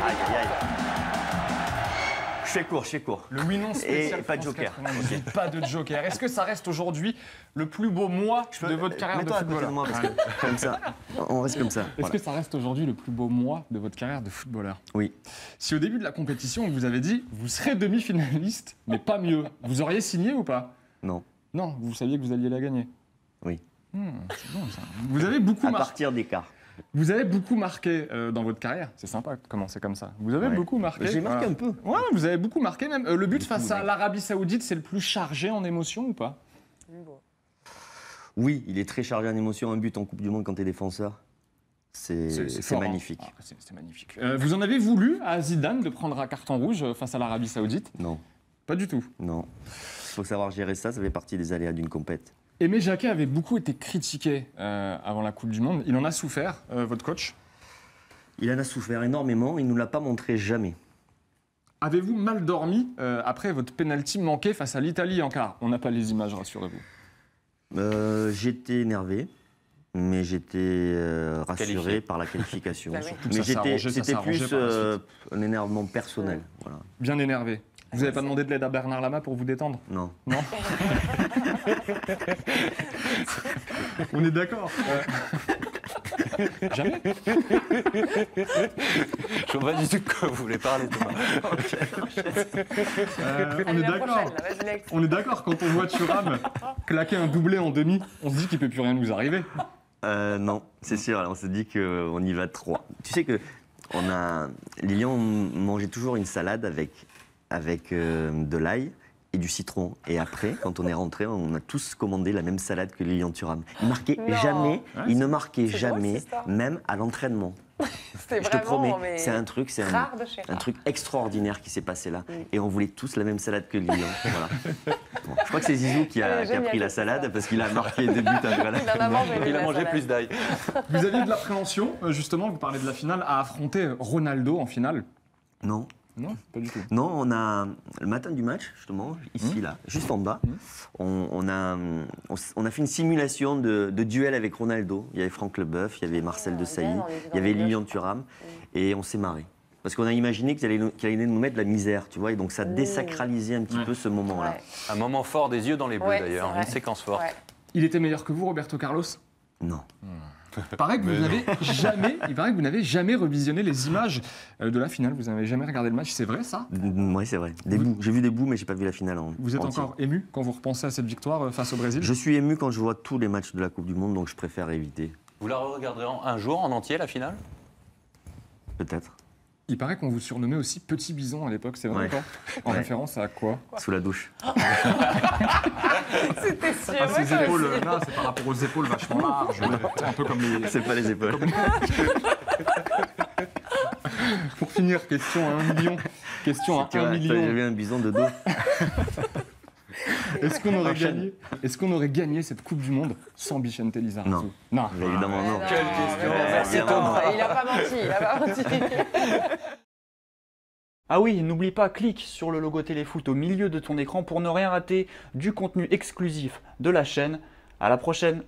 Aïe, aïe, aïe. Je fais court. Le oui non spécial. Et pas de France joker. 98, pas de joker. Est-ce que ça reste aujourd'hui le plus beau mois de votre carrière de Mets-toi à côté de footballeur? moi, parce que comme ça, on reste comme ça. Est-ce Voilà. que ça reste aujourd'hui le plus beau mois de votre carrière de footballeur? Oui. Si au début de la compétition, on vous avait dit vous serez demi-finaliste, mais pas mieux, vous auriez signé ou pas? Non. Non, vous saviez que vous alliez la gagner. Oui. C'est bon ça. Vous avez beaucoup À marqué. partir d'écart. Vous avez beaucoup marqué dans votre carrière. C'est sympa de commencer comme ça. Vous avez Ouais. beaucoup marqué. J'ai marqué un peu. Ouais, vous avez beaucoup marqué même. Le but face à ouais. l'Arabie Saoudite, c'est le plus chargé en émotion ou pas? Oui, il est très chargé en émotion. Un but en Coupe du Monde quand tu es défenseur, c'est fort, hein. magnifique. Ah, c'est magnifique. Vous en avez voulu à Zidane de prendre un carton rouge face à l'Arabie Saoudite? Non, Pas du tout. non. Il faut savoir gérer ça, ça fait partie des aléas d'une compète. Aimé Jacquet avait beaucoup été critiqué avant la Coupe du Monde. Il en a souffert, votre coach. Il en a souffert énormément, il ne nous l'a pas montré jamais. Avez-vous mal dormi après votre penalty manqué face à l'Italie en quart? On n'a pas les images, rassurez-vous. J'étais énervé, mais j'étais rassuré Qualifié. par la qualification. Bah oui. surtout. Ça Mais s'est arrangé, ça s'est c'était arrangé plus par la suite. un énervement personnel. Voilà. Bien énervé. Vous n'avez pas demandé de l'aide à Bernard Lama pour vous détendre? Non. Non. On est d'accord. Jamais. Je vois pas du tout de quoi vous voulez parler, Thomas. On est d'accord. On est d'accord, quand on voit Thuram claquer un doublé en demi, on se dit qu'il peut plus rien nous arriver. Non, c'est sûr, on se dit qu'on y va 3. Tu sais que Lilian mangeait toujours une salade avec de l'ail et du citron. Et après, quand on est rentré, on a tous commandé la même salade que Lilian Thuram. Il marquait Non. jamais, Ouais, il ne marquait c'est drôle, jamais, cette histoire. même à l'entraînement. C'était Je te promets, vraiment mais c'est un truc, rare de chez un rare. truc extraordinaire qui s'est passé là. Et on voulait tous la même salade que Lilian. Voilà. Bon, je crois que c'est Zizou qui Elle a est géniale, pris la cette salade histoire. parce qu'il a marqué 2 buts après la Il en a mangé. Il de a la mangé salade. plus d'ail. Vous aviez de l'appréhension, justement, vous parlez de la finale, à affronter Ronaldo en finale? Non. Non, pas du tout. Non, on a le matin du match, justement, ici, là, juste en bas, on a fait une simulation de duel avec Ronaldo. Il y avait Franck Leboeuf, il y avait Marcel Desailly, bien, on est il y avait dans les Lilian Thuram, et on s'est marré. Parce qu'on a imaginé qu'il allait nous mettre de la misère, tu vois, et donc ça désacralisait un petit peu ce moment-là. Ouais. Un moment fort des yeux dans les bleus, Ouais, d'ailleurs. c'est vrai. Une séquence forte. Ouais. Il était meilleur que vous, Roberto Carlos? Non. Il paraît que vous n'avez jamais revisionné les images de la finale. Vous n'avez jamais regardé le match. C'est vrai, ça? Oui, c'est vrai. Des bouts. J'ai vu des bouts, mais j'ai pas vu la finale en Vous êtes entier. encore ému quand vous repensez à cette victoire face au Brésil? Je suis ému quand je vois tous les matchs de la Coupe du Monde, donc je préfère éviter. Vous la regarderez un jour en entier, la finale? Peut-être. Il paraît qu'on vous surnommait aussi Petit Bison à l'époque, c'est vrai Ouais. encore? En Ouais. référence à quoi? Sous la douche. C'était sûr. Ah, moi, ses ça épaules, aussi. non, c'est par rapport aux épaules vachement larges, un peu comme les... C'est pas les épaules. Pour finir, question à 1 million. Question à 1 J'ai million. vu un bison de dos. Est-ce qu'on aurait gagné cette Coupe du Monde sans Vicente Lizarazu? Non. Non. Mais évidemment, non. Quelle question. mais Merci, non, Thomas. Il a pas menti. Il a pas menti. Ah oui, n'oublie pas, clique sur le logo Téléfoot au milieu de ton écran pour ne rien rater du contenu exclusif de la chaîne. À la prochaine!